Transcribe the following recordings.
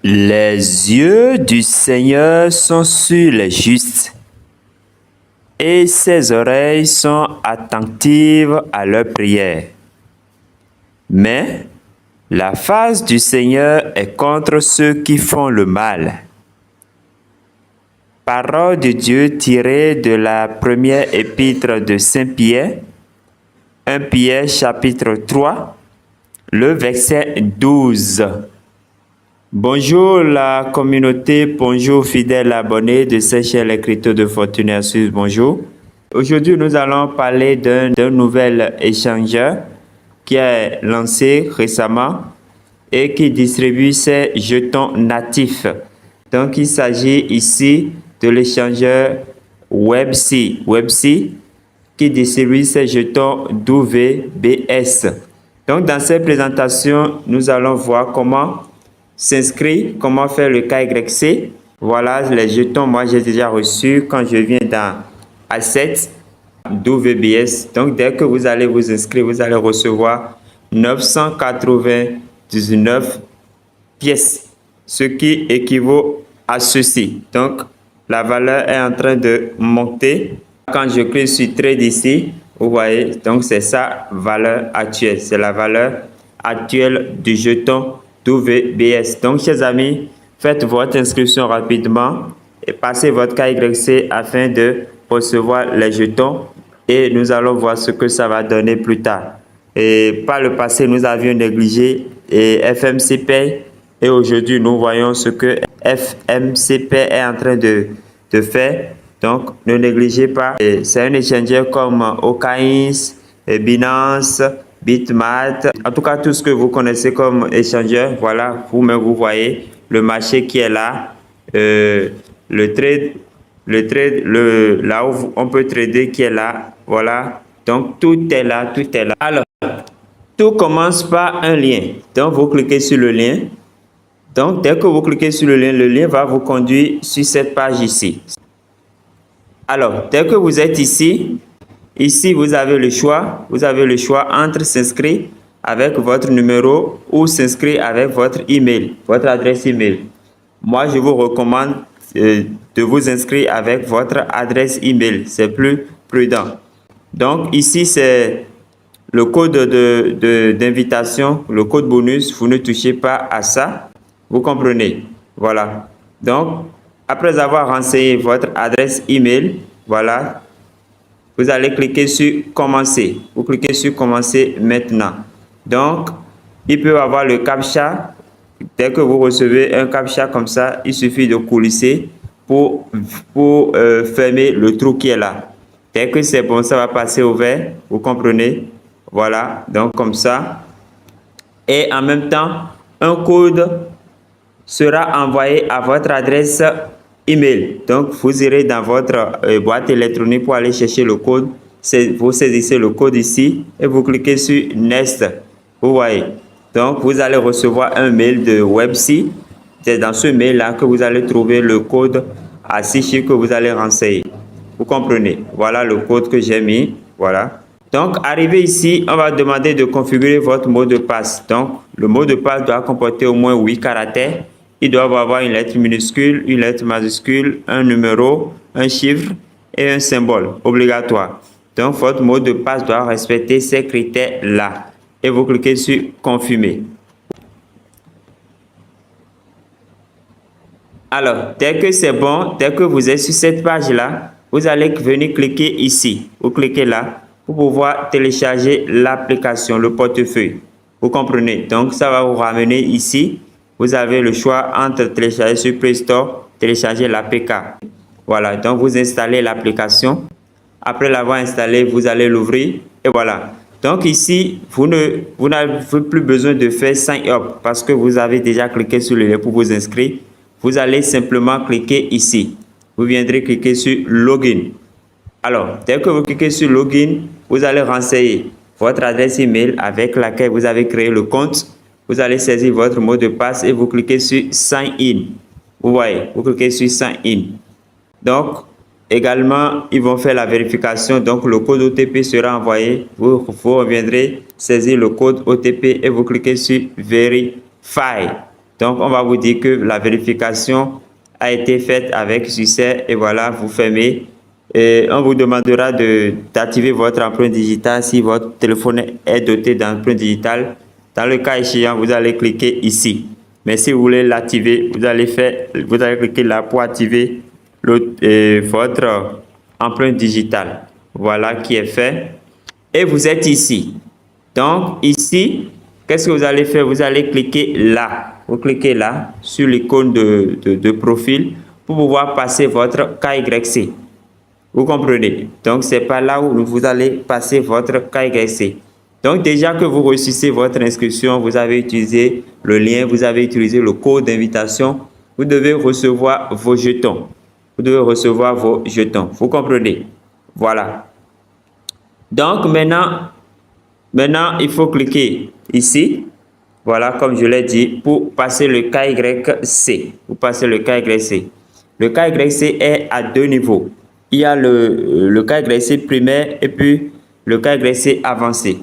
Les yeux du Seigneur sont sur les justes et ses oreilles sont attentives à leurs prières. Mais la face du Seigneur est contre ceux qui font le mal. Parole de Dieu tirée de la première épître de Saint Pierre, 1 Pierre chapitre 3, le verset 12. Bonjour la communauté, bonjour fidèles abonnés de cette chaîne L'écriture de Fortuné Suisse, bonjour. Aujourd'hui, nous allons parler d'un nouvel échangeur qui est lancé récemment et qui distribue ses jetons natifs. Donc, il s'agit ici de l'échangeur Websi qui distribue ses jetons WBS. Donc, dans cette présentation, nous allons voir comment s'inscrire, comment faire le KYC. Voilà les jetons, moi j'ai déjà reçu quand je viens dans Asset WBS. Donc, dès que vous allez vous inscrire, vous allez recevoir 999 pièces, ce qui équivaut à ceci. Donc, la valeur est en train de monter. Quand je clique sur Trade ici, vous voyez, donc c'est sa valeur actuelle. C'est la valeur actuelle du jeton WBS. Donc, chers amis, faites votre inscription rapidement et passez votre KYC afin de recevoir les jetons et nous allons voir ce que ça va donner plus tard. Et par le passé, nous avions négligé FMC Pay et aujourd'hui, nous voyons ce que FMC Pay est en train de faire. Donc, ne négligez pas. C'est un échangeur comme OKX, Binance, Bitmart. En tout cas, tout ce que vous connaissez comme échangeur, voilà, vous-même, vous voyez le marché qui est là. Le trade, là où on peut trader qui est là. Voilà. Donc, tout est là, tout est là. Alors, tout commence par un lien. Donc, vous cliquez sur le lien. Donc, dès que vous cliquez sur le lien va vous conduire sur cette page ici. Alors, dès que vous êtes ici, vous avez le choix. Vous avez le choix entre s'inscrire avec votre numéro ou s'inscrire avec votre email, votre adresse email. Moi, je vous recommande de vous inscrire avec votre adresse email. C'est plus prudent. Donc, ici, c'est le code d'invitation, le code bonus. Vous ne touchez pas à ça. Vous comprenez? Voilà. Donc, après avoir renseigné votre adresse email, voilà, vous allez cliquer sur commencer. Vous cliquez sur commencer maintenant. Donc, il peut y avoir le CAPTCHA. Dès que vous recevez un CAPTCHA comme ça, il suffit de coulisser pour fermer le trou qui est là. Dès que c'est bon, ça va passer au vert. Vous comprenez? Voilà. Donc, comme ça. Et en même temps, un code sera envoyé à votre adresse email. Donc, vous irez dans votre boîte électronique pour aller chercher le code. Vous saisissez le code ici et vous cliquez sur Next. Vous voyez. Donc, vous allez recevoir un mail de Websi. C'est dans ce mail-là que vous allez trouver le code à 6 chiffres que vous allez renseigner. Vous comprenez. Voilà le code que j'ai mis. Voilà. Donc, arrivé ici, on va demander de configurer votre mot de passe. Donc, le mot de passe doit comporter au moins 8 caractères. Il doit avoir une lettre minuscule, une lettre majuscule, un numéro, un chiffre et un symbole obligatoire. Donc, votre mot de passe doit respecter ces critères-là. Et vous cliquez sur confirmer. Alors, dès que c'est bon, dès que vous êtes sur cette page-là, vous allez venir cliquer ici. Vous cliquez là pour pouvoir télécharger l'application, le portefeuille. Vous comprenez? Donc, ça va vous ramener ici. Vous avez le choix entre télécharger sur Play Store, télécharger l'APK. Voilà, donc vous installez l'application. Après l'avoir installée, vous allez l'ouvrir et voilà. Donc ici, vous n'avez plus besoin de faire sign up parce que vous avez déjà cliqué sur le lien pour vous inscrire. Vous allez simplement cliquer ici. Vous viendrez cliquer sur Login. Alors, dès que vous cliquez sur Login, vous allez renseigner votre adresse email avec laquelle vous avez créé le compte. Vous allez saisir votre mot de passe et vous cliquez sur Sign In. Vous voyez, vous cliquez sur Sign In. Donc, également, ils vont faire la vérification. Donc, le code OTP sera envoyé. Vous reviendrez saisir le code OTP et vous cliquez sur Verify. Donc, on va vous dire que la vérification a été faite avec succès et voilà, vous fermez. Et on vous demandera d'activer votre empreinte digitale si votre téléphone est doté d'empreinte digitale. Dans le cas échéant, vous allez cliquer ici. Mais si vous voulez l'activer, vous allez cliquer là pour activer votre empreinte digitale. Voilà qui est fait. Et vous êtes ici. Donc ici, qu'est-ce que vous allez faire? Vous allez cliquer là. Vous cliquez là sur l'icône de profil pour pouvoir passer votre KYC. Vous comprenez? Donc c'est par là où vous allez passer votre KYC. Donc déjà que vous réussissez votre inscription, vous avez utilisé le lien, vous avez utilisé le code d'invitation, vous devez recevoir vos jetons. Vous devez recevoir vos jetons. Vous comprenez? Voilà. Donc maintenant, il faut cliquer ici. Voilà, comme je l'ai dit, pour passer le KYC. Pour passer le KYC. Le KYC est à deux niveaux. Il y a le KYC primaire et puis le KYC avancé.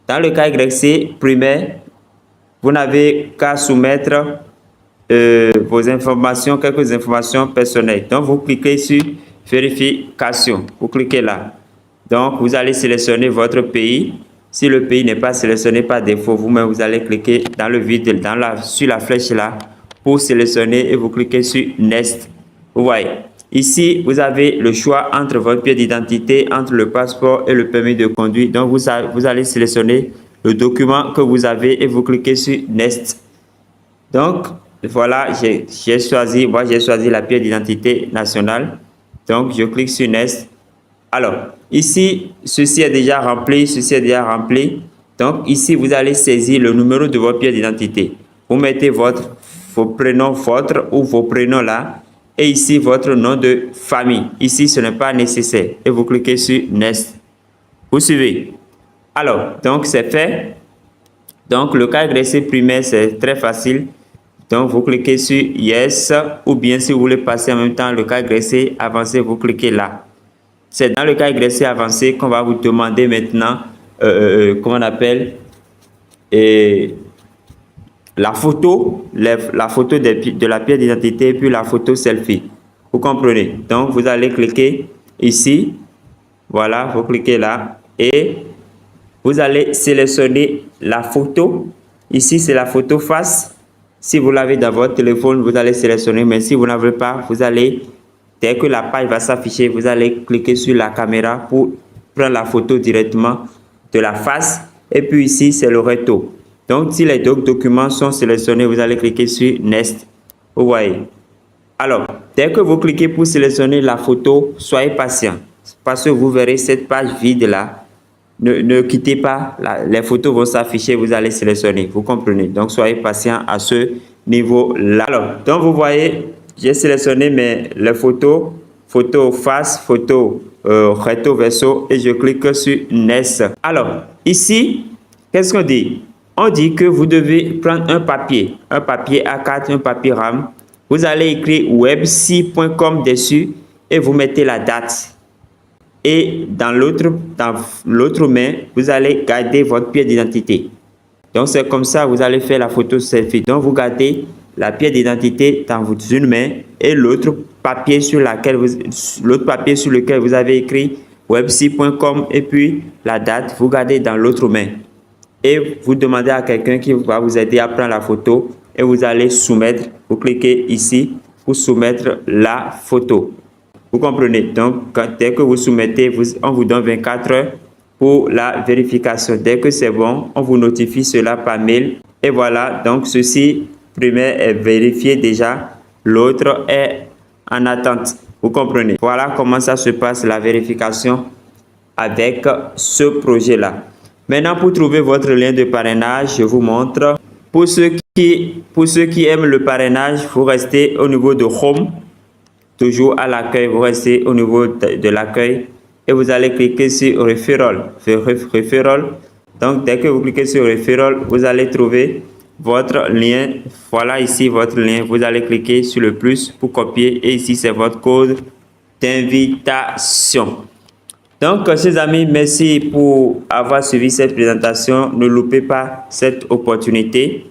Dans le KYC primaire, vous n'avez qu'à soumettre vos informations, quelques informations personnelles. Donc, vous cliquez sur vérification. Vous cliquez là. Donc, vous allez sélectionner votre pays. Si le pays n'est pas sélectionné par défaut, vous-même, vous allez cliquer dans le vide, sur la flèche là, pour sélectionner et vous cliquez sur Next. Vous voyez, ici, vous avez le choix entre votre pièce d'identité, entre le passeport et le permis de conduire. Donc, vous allez sélectionner le document que vous avez et vous cliquez sur Next. Donc, voilà, j'ai choisi la pièce d'identité nationale. Donc, je clique sur Next. Alors, ici, ceci est déjà rempli, Donc, ici, vous allez saisir le numéro de votre pièce d'identité. Vous mettez vos prénoms là. Et ici, votre nom de famille. Ici, ce n'est pas nécessaire. Et vous cliquez sur Next. Vous suivez. Alors, donc, c'est fait. Donc, le KYC primaire, c'est très facile. Donc, vous cliquez sur Yes. Ou bien, si vous voulez passer en même temps le KYC avancé, vous cliquez là. C'est dans le KYC avancé qu'on va vous demander maintenant, comment on appelle, la photo de la pièce d'identité et puis la photo selfie. Vous comprenez? Donc, vous allez cliquer ici. Voilà, vous cliquez là et vous allez sélectionner la photo. Ici, c'est la photo face. Si vous l'avez dans votre téléphone, vous allez sélectionner. Mais si vous n'avez pas, vous allez... Dès que la page va s'afficher, vous allez cliquer sur la caméra pour prendre la photo directement de la face. Et puis ici, c'est le recto. Donc, si les deux documents sont sélectionnés, vous allez cliquer sur Next. Vous voyez. Alors, dès que vous cliquez pour sélectionner la photo, soyez patient. Parce que vous verrez cette page vide là. Ne quittez pas. Les photos vont s'afficher, vous allez sélectionner. Vous comprenez. Donc, soyez patient à ce niveau-là. Alors, donc vous voyez... J'ai sélectionné les photos face, photo recto verso et je clique sur Next. Alors, ici, qu'est-ce qu'on dit? On dit que vous devez prendre un papier A4, un papier RAM. Vous allez écrire webc.com dessus et vous mettez la date. Et dans l'autre main, vous allez garder votre pièce d'identité. Donc, c'est comme ça, vous allez faire la photo selfie. Donc, vous gardez la pièce d'identité dans une main et l'autre papier sur lequel vous avez écrit webc.com et puis la date, vous gardez dans l'autre main. Et vous demandez à quelqu'un qui va vous aider à prendre la photo et vous allez soumettre. Vous cliquez ici pour soumettre la photo. Vous comprenez? Donc, dès que vous soumettez, on vous donne 24 heures pour la vérification. Dès que c'est bon, on vous notifie cela par mail. Et voilà, donc ceci... Premier est vérifié déjà, l'autre est en attente. Vous comprenez? Voilà comment ça se passe la vérification avec ce projet-là. Maintenant, pour trouver votre lien de parrainage, je vous montre. Pour ceux qui aiment le parrainage, vous restez au niveau de Home, toujours à l'accueil, vous restez au niveau de l'accueil et vous allez cliquer sur Referral. Donc, dès que vous cliquez sur Referral, vous allez trouver votre lien. Voilà ici votre lien. Vous allez cliquer sur le plus pour copier et ici c'est votre code d'invitation. Donc, chers amis, merci pour avoir suivi cette présentation. Ne loupez pas cette opportunité.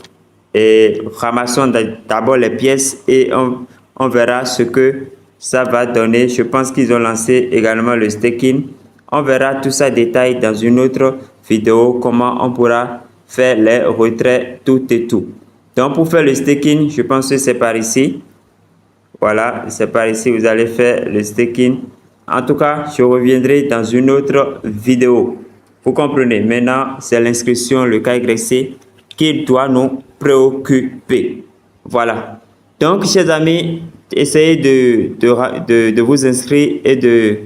et ramassons d'abord les pièces et on verra ce que ça va donner. Je pense qu'ils ont lancé également le staking. On verra tout ça détail dans une autre vidéo, comment on pourra faire les retraits, tout et tout. Donc pour faire le staking, je pense que c'est par ici. Voilà, c'est par ici, vous allez faire le staking. En tout cas, je reviendrai dans une autre vidéo. Vous comprenez, maintenant, c'est l'inscription, le KYC, qui doit nous préoccuper. Voilà. Donc, chers amis, essayez de vous inscrire et de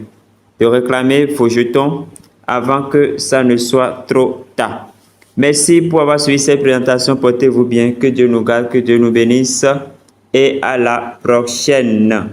réclamer vos jetons avant que ça ne soit trop tard. Merci pour avoir suivi cette présentation. Portez-vous bien. Que Dieu nous garde, que Dieu nous bénisse. Et à la prochaine.